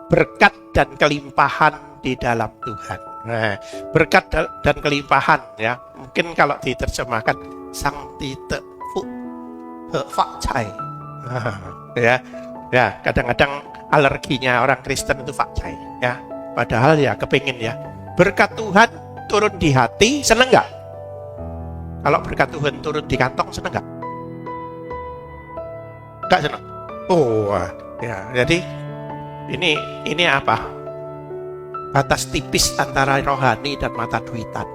berkat dan kelimpahan di dalam Tuhan. Nah, berkat dan kelimpahan ya, mungkin kalau diterjemahkan sang tite fu fak cai. Ya, kadang-kadang alerginya orang Kristen itu fak cai ya. Padahal ya kepingin ya. Berkat Tuhan turun di hati, seneng nggak? Kalau berkat Tuhan turun di kantong, seneng nggak? Nggak seneng. Oh, ya. Jadi ini apa? Batas tipis antara rohani dan mata duitan.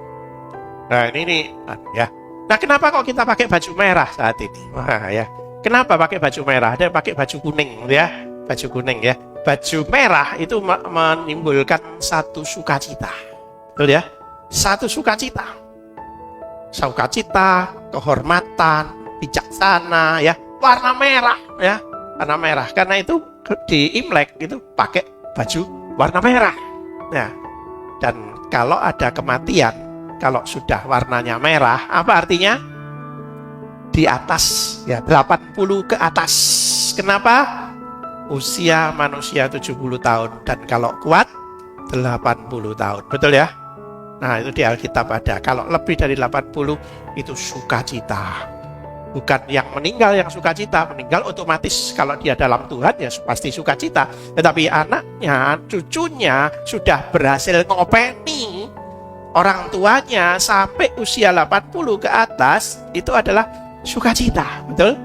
Nah ini ya. Nah kenapa kok kita pakai baju merah saat ini? Wah ya. Kenapa pakai baju merah? Ada yang pakai baju kuning ya. Baju kuning ya. Baju merah itu menimbulkan satu sukacita. Betul ya? Satu sukacita. Sukacita, kehormatan, bijaksana ya. Warna merah ya. Warna merah. Karena itu di Imlek itu pakai baju warna merah. Nah, dan kalau ada kematian, kalau sudah warnanya merah, apa artinya? Di atas, ya 80 ke atas. Kenapa? Usia manusia 70 tahun, dan kalau kuat 80 tahun. Betul ya? Nah, itu di Alkitab ada. Kalau lebih dari 80, itu sukacita. Bukan yang meninggal yang sukacita. Meninggal otomatis kalau dia dalam Tuhan ya pasti sukacita. Tetapi anaknya, cucunya sudah berhasil ngopeni orang tuanya sampai usia 80 ke atas, itu adalah sukacita. Betul?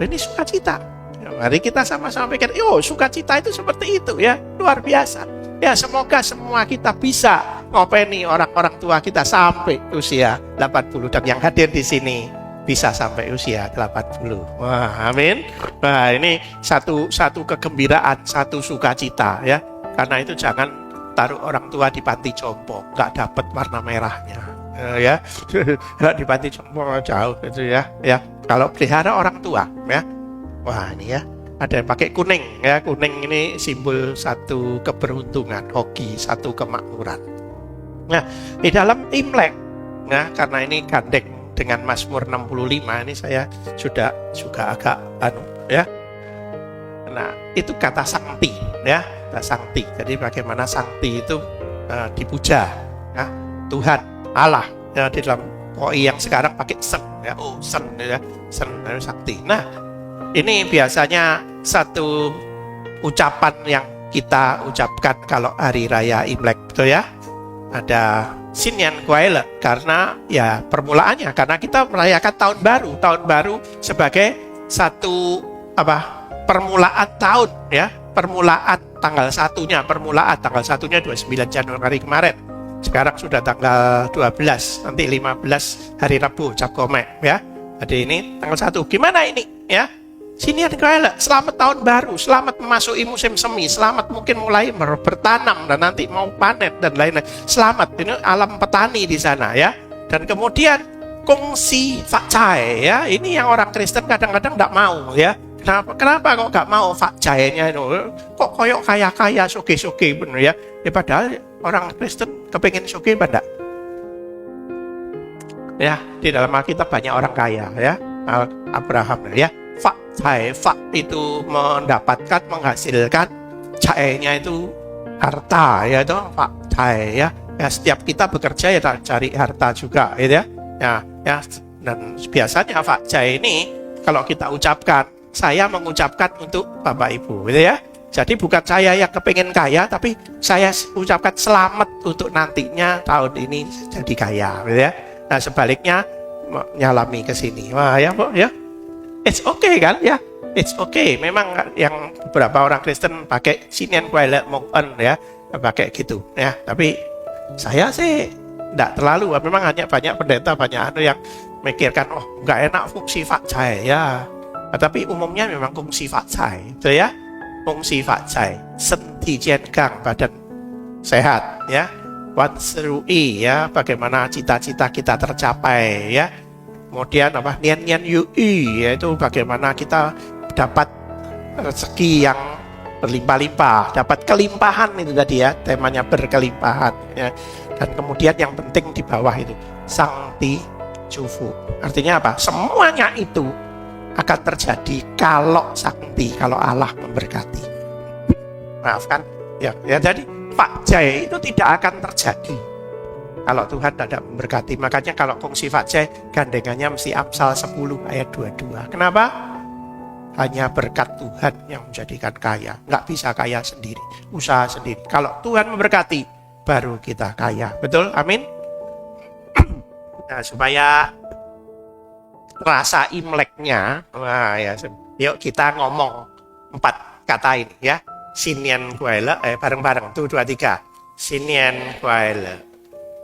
Ini sukacita. Ya, mari kita sama-sama pikir, sukacita itu seperti itu ya. Luar biasa. Ya, semoga semua kita bisa ngopeni orang-orang tua kita sampai usia 80, dan yang hadir di sini bisa sampai usia 80. Wah, amin. Nah, ini satu kegembiraan, satu sukacita ya. Karena itu jangan taruh orang tua di panti jompo, nggak dapat warna merahnya. Ya. Kalau di panti jompo jauh gitu ya. Ya, kalau pelihara orang tua ya. Wah, ini ya. Ada yang pakai kuning ya. Kuning ini simbol satu keberuntungan, hoki, satu kemakmuran. Nah, di dalam Imlek ya, karena ini gandeng dengan Mazmur 65, ini saya sudah juga agak ya. Nah, itu kata sakti ya, kata sakti. Jadi bagaimana sakti itu dipuja ya, Tuhan Allah ya, di dalam koi yang sekarang pakai sen ya, sen ya, sen sakti. Nah, ini biasanya satu ucapan yang kita ucapkan kalau hari raya Imlek, betul ya? Ada Sinyan Kuaile, karena ya permulaannya, karena kita merayakan tahun baru sebagai satu permulaan tahun ya, permulaan tanggal 1-nya 29 Januari kemarin. Sekarang sudah tanggal 12, nanti 15 hari Rabu Cap Komek ya. Jadi ini tanggal 1. Gimana ini ya? Sinyan Kuaile, selamat tahun baru, selamat memasuki musim semi, selamat mungkin mulai bertanam dan nanti mau panen dan lain-lain. Selamat, ini alam petani di sana ya. Dan kemudian kongsi fakcai ya, ini yang orang Kristen kadang-kadang tidak mau ya. Kenapa kok nggak mau fakcainya itu? Kok koyok kaya-kaya, suge-suge bener ya? Ya padahal orang Kristen kepingin suge pada. Ya, di dalam Alkitab banyak orang kaya ya, Abraham ya. Fak itu mendapatkan, menghasilkan, cairnya itu harta ya, itu fak ya. Ya, setiap kita bekerja ya cari harta juga gitu ya. Ya, dan biasanya fak ini kalau kita ucapkan, saya mengucapkan untuk Bapak Ibu gitu ya. Jadi bukan saya yang kepingin kaya, tapi saya ucapkan selamat untuk nantinya tahun ini jadi kaya gitu ya. Nah, sebaliknya nyalami ke sini. Wah, ya Bu ya. It's okay kan ya, it's okay. Memang yang beberapa orang Kristen pakai Sinyan Kuaile Mokon ya, pakai gitu ya. Tapi saya sih tidak terlalu. Memang hanya banyak pendeta, banyak yang mikirkan, nggak enak fungsi fakcai ya. Tapi umumnya memang fungsi fakcai, itu ya. Fungsi fakcai, senti jengang, badan sehat ya. Wan serui ya, bagaimana cita-cita kita tercapai ya. Kemudian nian yui, yaitu bagaimana kita dapat rezeki yang berlimpah-limpah, dapat kelimpahan itu tadi ya, temanya berkelimpahan ya. Dan kemudian yang penting di bawah itu Sangti Jufu, artinya apa? Semuanya itu akan terjadi kalau Sakti, kalau Allah memberkati. Maafkan Ya, jadi Fajai itu tidak akan terjadi kalau Tuhan tidak memberkati. Makanya kalau kongsi Fajai, gandengannya mesti Amsal 10 ayat 22. Kenapa? Hanya berkat Tuhan yang menjadikan kaya. Nggak bisa kaya sendiri, usaha sendiri. Kalau Tuhan memberkati, baru kita kaya. Betul? Amin? Nah, supaya rasa Imleknya, wah ya, yuk kita ngomong 4 kata ini ya. Sinian kuaile, bareng-bareng, 2, 3. Sinian kuaile,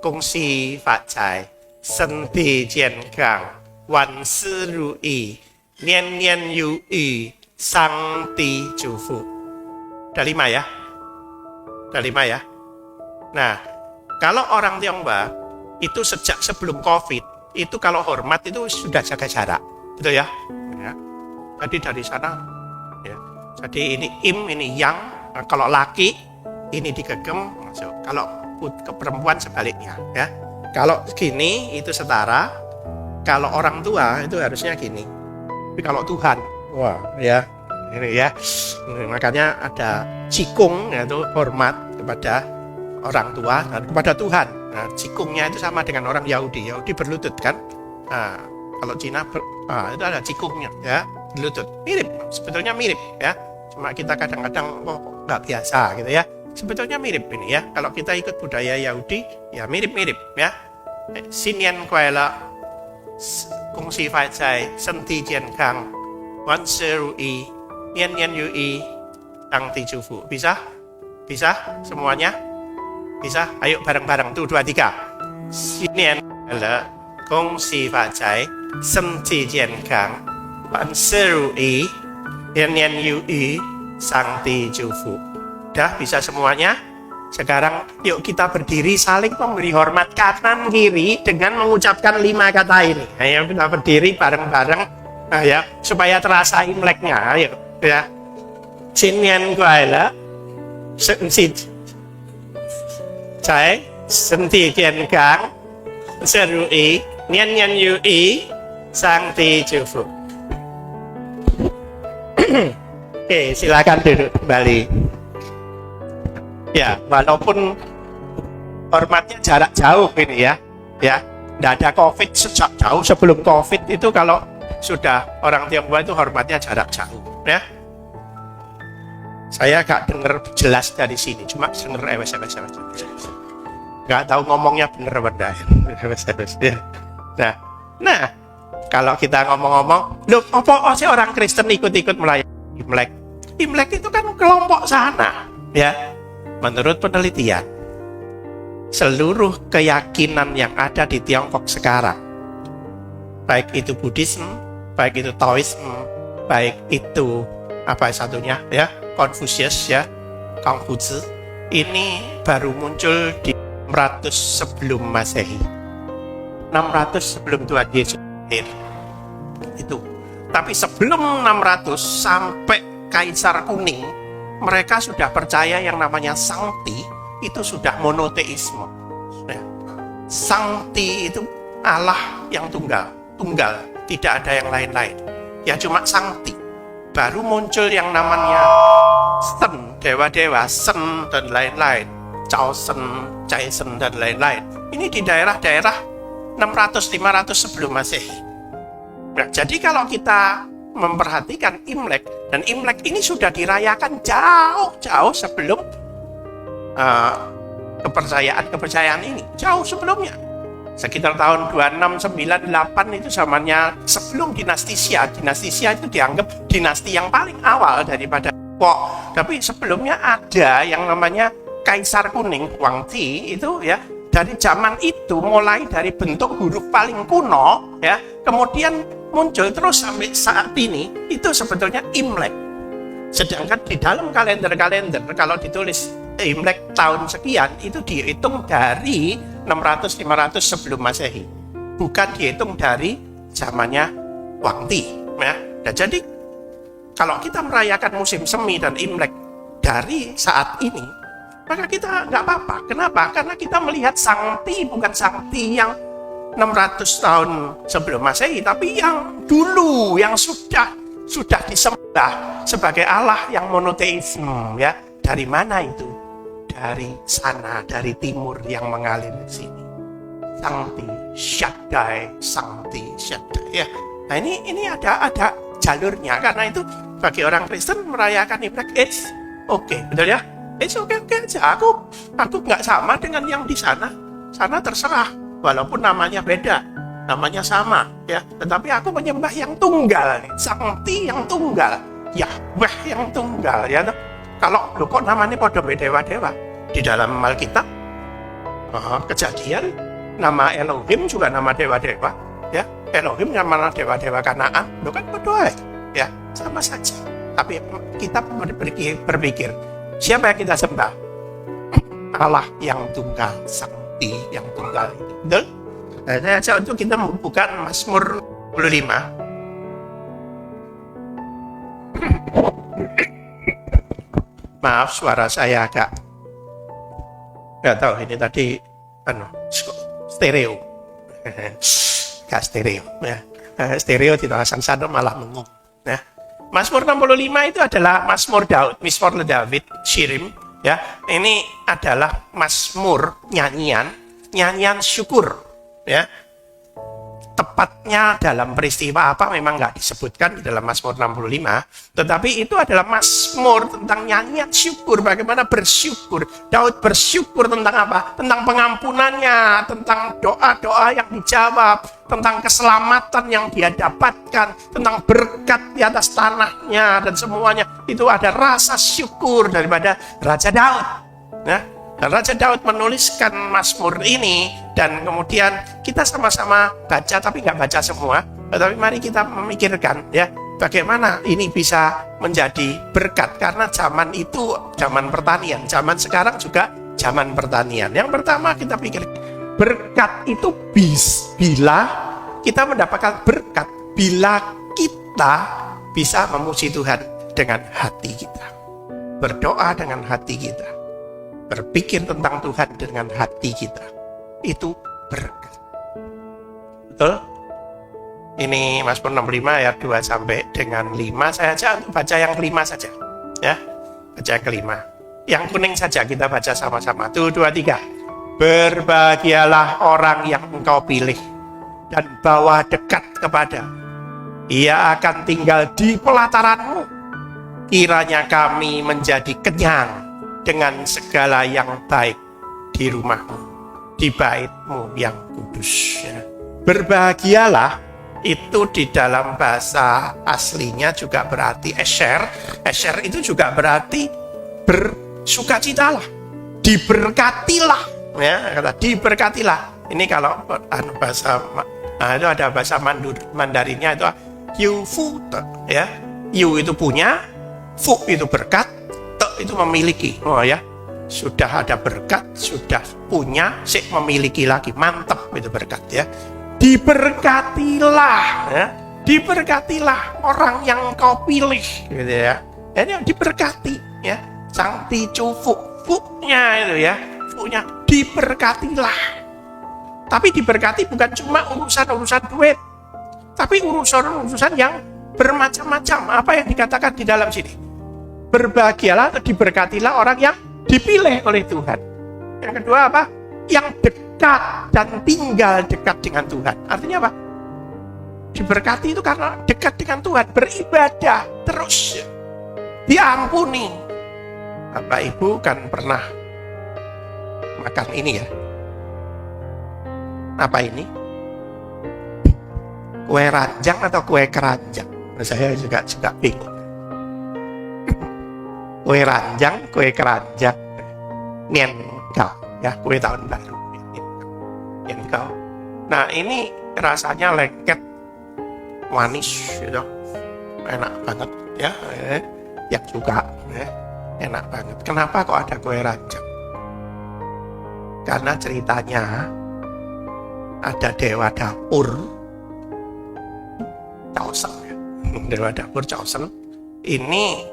kongsi Fajai, senti jiangang, wan si ru yi, nian nian yu yi, sang ti ju fu. Ada 5 ya? Ada 5 ya? Nah, kalau orang Tionghoa itu sejak sebelum COVID, itu kalau hormat itu sudah jaga jarak. Betul ya? Ya. Jadi dari sana ya. Jadi ini im, ini yang. Kalau laki ini digegem masuk. Kalau ke perempuan sebaliknya ya. Kalau gini itu setara. Kalau orang tua itu harusnya gini. Tapi kalau Tuhan, wah ya ini ya. Makanya ada cikung, yaitu hormat kepada orang tua dan kepada Tuhan. Nah, cikungnya itu sama dengan orang Yahudi. Yahudi berlutut kan. Nah, kalau Cina itu ada cikungnya ya, berlutut. Mirip, sebetulnya mirip ya. Cuma kita kadang-kadang nggak biasa gitu ya. Sebetulnya mirip ini ya. Kalau kita ikut budaya Yahudi, ya mirip-mirip ya. Sinian kuaila, kongsi Fajai, senti jiangang, wan si ru yi, nian nian yu yi, sang ti ju fu. Bisa? Bisa semuanya? Bisa? Ayo bareng-bareng. 2, 3. Sinian kuaila, kongsi Fajai, senti jiangang, wan si ru yi, nian nian yu yi, sang ti ju fu. Udah bisa semuanya? Sekarang yuk kita berdiri saling memberi hormat kanan kiri dengan mengucapkan 5 kata ini. Ayo kita berdiri bareng-bareng ya, supaya terasa Imleknya. Ayo ya. Sinian kuaila, senti Jai, senti jiangang, seru yi, nian nian yu yi, sang ti ju fu. Oke, silakan duduk kembali. Ya, walaupun hormatnya jarak jauh ini ya, tidak ada COVID sejak jauh sebelum COVID itu kalau sudah orang Tionghoa itu hormatnya jarak jauh, ya. Saya gak dengar jelas dari sini, cuma dengar nggak tahu ngomongnya bener bener. Nah, kalau kita ngomong-ngomong, loh, apa sih orang Kristen ikut-ikut melayani Imlek? Imlek itu kan kelompok sana, ya. Menurut penelitian, seluruh keyakinan yang ada di Tiongkok sekarang, baik itu Buddhisme, baik itu Taoisme, baik itu apa satunya ya, Confucius ya, Konghucu, ini baru muncul di 600 sebelum Masehi, 600 sebelum Tuhan Yesus lahir. Itu. Tapi sebelum 600 sampai Kaisar Kuning, mereka sudah percaya yang namanya Sangti itu sudah monoteisme. Ya. Sangti itu Allah yang tunggal, tidak ada yang lain-lain. Ya cuma Sangti. Baru muncul yang namanya Sen, dewa-dewa, Sen dan lain-lain, Cao Sen, Cai Sen dan lain-lain. Ini di daerah-daerah 600-500 sebelum Masehi. Nah, jadi kalau kita memperhatikan Imlek, dan Imlek ini sudah dirayakan jauh-jauh sebelum kepercayaan ini, jauh sebelumnya, sekitar tahun 2698 itu zamannya sebelum dinasti Xia. Dinasti Xia itu dianggap dinasti yang paling awal daripada Kok. Tapi sebelumnya ada yang namanya Kaisar Kuning, Huangdi itu ya. Dari zaman itu mulai dari bentuk huruf paling kuno ya, kemudian muncul terus sampai saat ini itu sebetulnya Imlek. Sedangkan di dalam kalender kalau ditulis Imlek tahun sekian itu dihitung dari 600-500 sebelum Masehi, bukan dihitung dari zamannya Huangdi ya. Nah, jadi kalau kita merayakan musim semi dan Imlek dari saat ini, maka kita nggak apa-apa. Kenapa? Karena kita melihat Sangti, bukan Sangti yang 600 tahun sebelum Masehi, tapi yang dulu, yang sudah disembah sebagai Allah yang monoteisme ya. Dari mana itu? dari sana, dari timur yang mengalir ke sini. Sancti Shaddai ya. Nah ini ada jalurnya, karena itu bagi orang Kristen merayakan Imlek it's okay, betul ya? It's okay aja. Aku nggak sama dengan yang di sana. Sana terserah, walaupun namanya beda, namanya sama ya. Tetapi aku menyembah yang tunggal, Sancti yang tunggal, Yahweh yang tunggal ya. Kalau kok namanya pada dewa-dewa di dalam Alkitab, Kejadian, nama Elohim juga nama dewa-dewa ya. Elohim nama dewa-dewa Kanaan, itu kan berdoa ya, sama saja. Tapi kita berpikir, siapa yang kita sembah? Allah yang tunggal, Sancti yang tunggal itu. Betul? Nah, saya ajak untuk kita membuka Mazmur 25. Maaf, suara saya agak nggak tahu, ini tadi stereo. Gak stereo ya. Stereo tidak sana malah mengung ya. Mazmur 65 itu adalah Mazmur Daud, Mizmor David, Syirim ya. Ini adalah mazmur nyanyian syukur ya. Tepatnya dalam peristiwa apa memang nggak disebutkan di dalam Mazmur 65, tetapi itu adalah mazmur tentang nyanyian syukur, bagaimana bersyukur. Daud bersyukur tentang apa? Tentang pengampunannya, tentang doa-doa yang dijawab, tentang keselamatan yang dia dapatkan, tentang berkat di atas tanahnya, dan semuanya. Itu ada rasa syukur daripada Raja Daud ya. Dan Raja Daud menuliskan Mazmur ini, dan kemudian kita sama-sama baca, tapi nggak baca semua. Tetapi mari kita memikirkan ya, bagaimana ini bisa menjadi berkat. Karena zaman itu zaman pertanian, zaman sekarang juga zaman pertanian. Yang pertama kita pikir, berkat itu bila kita mendapatkan berkat, bila kita bisa memuji Tuhan dengan hati kita, berdoa dengan hati kita, berpikir tentang Tuhan dengan hati kita, itu berkat. Betul? Ini Mazmur 65 ayat 2 sampai dengan 5. Saya aja untuk baca yang kelima saja ya. Baca yang kelima. Yang kuning saja kita baca sama-sama. 1, 2, 3. Berbahagialah orang yang engkau pilih dan bawa dekat kepada. Ia akan tinggal di pelataranmu. Kiranya kami menjadi kenyang dengan segala yang baik di rumahmu, di baitmu yang kudus ya. Berbahagialah itu di dalam bahasa aslinya juga berarti esher. Esher itu juga berarti bersukacitalah, diberkatilah ya, kata diberkatilah. Ini kalau bahasa itu ada bahasa Mandarinnya itu yufu ya. Yu itu punya, fu itu berkat, itu memiliki. Oh ya, sudah ada berkat, sudah punya, memiliki lagi, mantap itu berkat ya. Diberkatilah ya, diberkatilah orang yang kau pilih gitu ya. Ini diberkati ya, Sancti Cufu, fu-nya itu ya, fu-nya diberkatilah. Tapi diberkati bukan cuma urusan-urusan duit, tapi urusan-urusan yang bermacam-macam. Apa yang dikatakan di dalam sini? Berbahagialah atau diberkatilah orang yang dipilih oleh Tuhan. Yang kedua apa? Yang dekat dan tinggal dekat dengan Tuhan. Artinya apa? Diberkati itu karena dekat dengan Tuhan, beribadah terus, diampuni. Bapak Ibu kan pernah makan ini ya. Apa ini? Kue ranjang atau kue keranjang? Saya juga bingung. Kue ranjang, kue keranjang, nian kau ya, kue tahun baru, nian kau. Nah ini rasanya lengket, manis, gitu, enak banget ya. Yang suka ya, enak banget. Kenapa kok ada kue ranjang? Karena ceritanya ada dewa dapur, Chaoseng ya, dewa dapur Chaoseng ini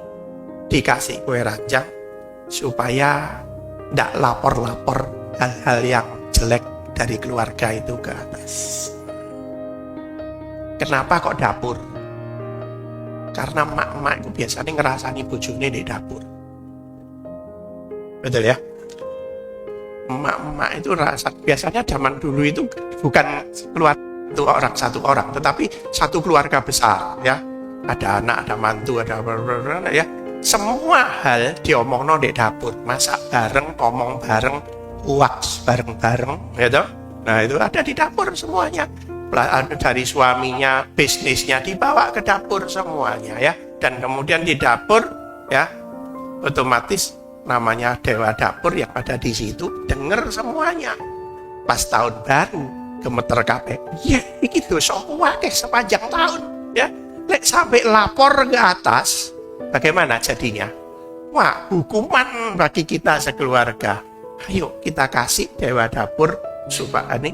dikasih kue ranjang supaya tidak lapor-lapor hal-hal yang jelek dari keluarga itu ke atas. Kenapa kok dapur? Karena mak-mak itu biasanya ngerasani bojone di dapur. Betul ya? emak-emak itu rasa biasanya zaman dulu itu bukan keluar satu orang, tetapi satu keluarga besar ya. Ada anak, ada mantu, ada ya. Semua hal diomongno di dapur, masak bareng, ngomong bareng, waks bareng-bareng, gitu. Nah itu ada di dapur semuanya. Dari suaminya, bisnisnya dibawa ke dapur semuanya ya. Dan kemudian di dapur ya, otomatis namanya dewa dapur yang ada di situ dengar semuanya. Pas tahun baru gemeter kabeh. Ya, iki dosa akeh sepanjang tahun ya. Lek sampai lapor ke atas, bagaimana jadinya? Wah, hukuman bagi kita sekeluarga. Ayo kita kasih dewa dapur supaya ini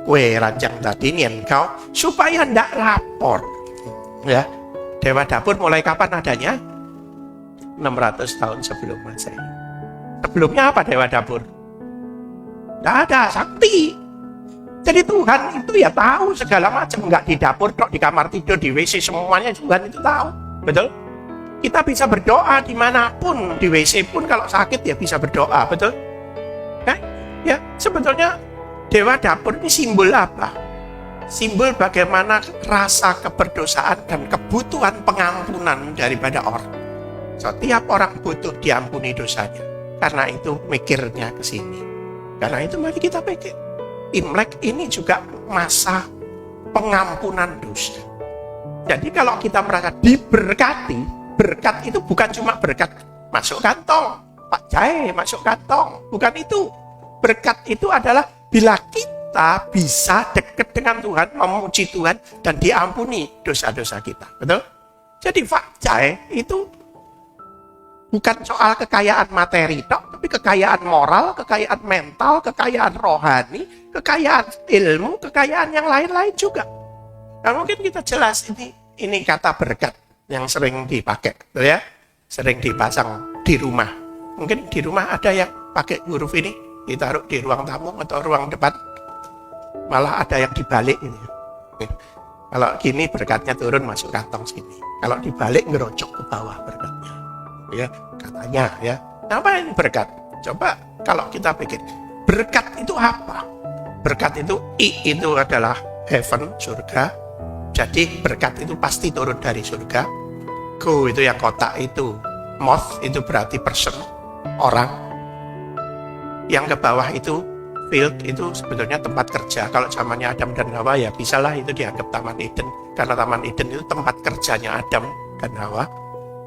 kue rancang tadi nih engkau supaya ndak lapor. Ya, dewa dapur mulai kapan adanya? 600 tahun sebelum Masehi. Sebelumnya apa dewa dapur? Tidak ada, sakti. Jadi Tuhan itu ya tahu segala macam, nggak di dapur, dok, di kamar tidur, di WC, semuanya Tuhan itu tahu, betul? Kita bisa berdoa dimanapun, di WC pun kalau sakit ya bisa berdoa, betul? Kan? Ya, sebetulnya dewa dapur ini simbol apa? Simbol bagaimana rasa keberdosaan dan kebutuhan pengampunan daripada orang. Setiap orang butuh diampuni dosanya. Karena itu mikirnya ke sini. Karena itu mari kita pikir. Imlek ini juga masa pengampunan dosa. Jadi kalau kita merasa diberkati, berkat itu bukan cuma berkat masuk kantong, Pak Jae masuk kantong, bukan itu. Berkat itu adalah bila kita bisa dekat dengan Tuhan, memuji Tuhan, dan diampuni dosa-dosa kita. Betul? Jadi Pak Jae itu bukan soal kekayaan materi, tapi kekayaan moral, kekayaan mental, kekayaan rohani, kekayaan ilmu, kekayaan yang lain-lain juga. Nah, mungkin kita jelas ini kata berkat yang sering dipakai, ya, sering dipasang di rumah. Mungkin di rumah ada yang pakai huruf ini ditaruh di ruang tamu atau ruang depan, malah ada yang dibalik ini. Kalau gini berkatnya turun masuk kantong sini. Kalau dibalik ngerocok ke bawah berkatnya. Ya, katanya ya. Apa ini berkat? Coba kalau kita pikir, berkat itu apa? Berkat itu itu adalah heaven, surga. Jadi berkat itu pasti turun dari surga. Go itu yang kotak itu, moth itu berarti person, orang. Yang ke bawah itu field itu sebetulnya tempat kerja. Kalau zamannya Adam dan Hawa ya bisalah itu dianggap Taman Eden, karena Taman Eden itu tempat kerjanya Adam dan Hawa.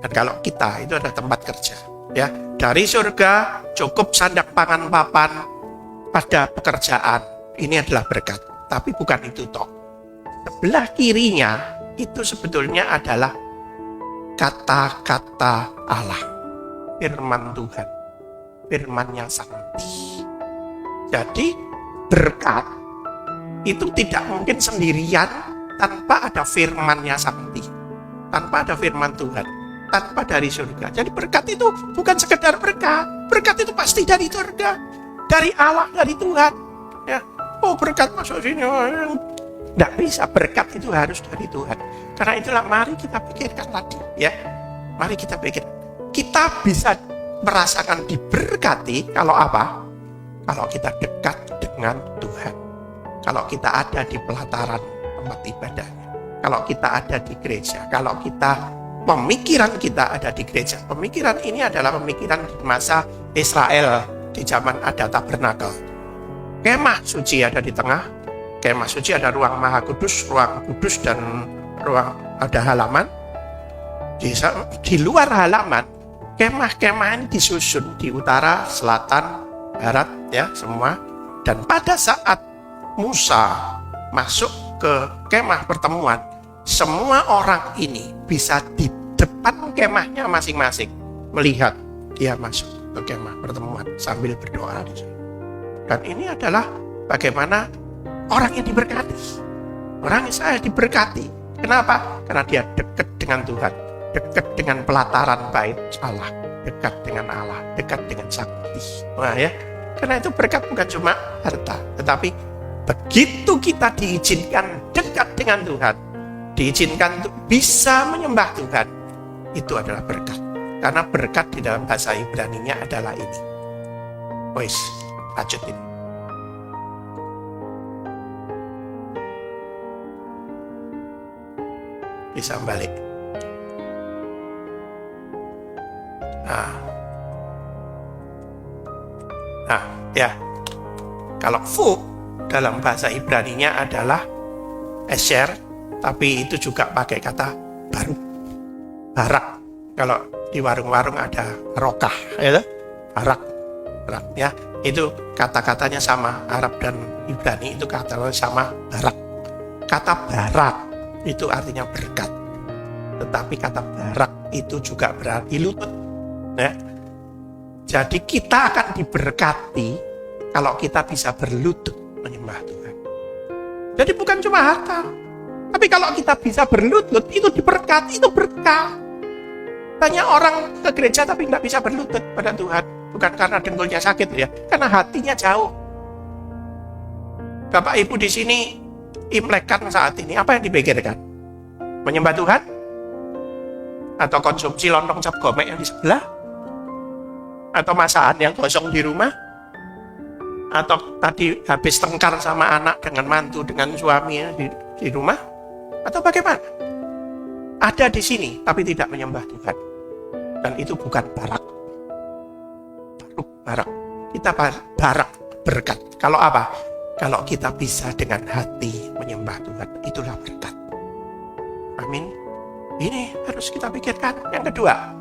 Dan kalau kita itu ada tempat kerja, ya, dari surga cukup sandak pangan papan pada pekerjaan. Ini adalah berkat, tapi bukan itu toh. Sebelah kirinya itu sebetulnya adalah kata-kata Allah, firman Tuhan, firman yang sakti. Jadi berkat itu tidak mungkin sendirian tanpa ada firman-Nya sakti, tanpa ada firman Tuhan, tanpa dari surga. Jadi berkat itu bukan sekedar berkat. Berkat itu pasti dari surga, dari Allah, dari Tuhan. Ya, oh berkat masuk sini, tidak bisa. Berkat itu harus dari Tuhan. Karena itulah mari kita pikirkan tadi, ya. Mari kita pikir. Kita bisa merasakan diberkati kalau apa? Kalau kita dekat dengan Tuhan. Kalau kita ada di pelataran tempat ibadahnya. Kalau kita ada di gereja. Kalau kita pemikiran kita ada di gereja. Pemikiran ini adalah pemikiran di masa Israel, di zaman ada tabernakel. Kemah suci ada di tengah. Kemah suci ada ruang maha kudus, ruang kudus, dan ruang ada halaman. Di luar halaman, kemah-kemah ini disusun di utara, selatan, barat, ya semua. Dan pada saat Musa masuk ke kemah pertemuan, semua orang ini bisa di depan kemahnya masing-masing melihat dia masuk ke kemah pertemuan sambil berdoa di sana. Dan ini adalah bagaimana orang yang diberkati. Orang Israel diberkati. Kenapa? Karena dia dekat dengan Tuhan, dekat dengan pelataran bait Allah, dekat dengan Allah, dekat dengan sakti. Nah ya, karena itu berkat bukan cuma harta, tetapi begitu kita diizinkan dekat dengan Tuhan, diizinkan untuk bisa menyembah Tuhan, itu adalah berkat. Karena berkat di dalam bahasa Ibrani-nya adalah ini. Wis, Lanjut ini. Bisa balik. Nah, ya. Kalau fu dalam bahasa Ibraninya adalah esher, tapi itu juga pakai kata baru. Barak. Kalau di warung-warung ada rokah, ya, barak, ya. Itu kata-katanya sama, Arab dan Ibrani itu kata-katanya sama, barak. Kata barak itu artinya berkat. Tetapi kata barak itu juga berarti lutut. Ya. Jadi kita akan diberkati kalau kita bisa berlutut menyembah Tuhan. Jadi bukan cuma harta, tapi kalau kita bisa berlutut itu diberkati, itu berkah. Banyak orang ke gereja tapi nggak bisa berlutut pada Tuhan, bukan karena dengkulnya sakit ya, karena hatinya jauh. Bapak Ibu di sini Imlek-kan saat ini apa yang dipikirkan? Menyembah Tuhan? Atau konsumsi lontong cap gomek yang di sebelah? Atau masakan yang kosong di rumah? Atau tadi habis tengkar sama anak dengan mantu, dengan suami di rumah? Atau bagaimana? Ada di sini tapi tidak menyembah Tuhan. Dan itu bukan barak. Barak. Kita barak berkat. Kalau apa? Kalau kita bisa dengan hati menyembah Tuhan, itulah berkat. Amin. Ini harus kita pikirkan. Yang kedua,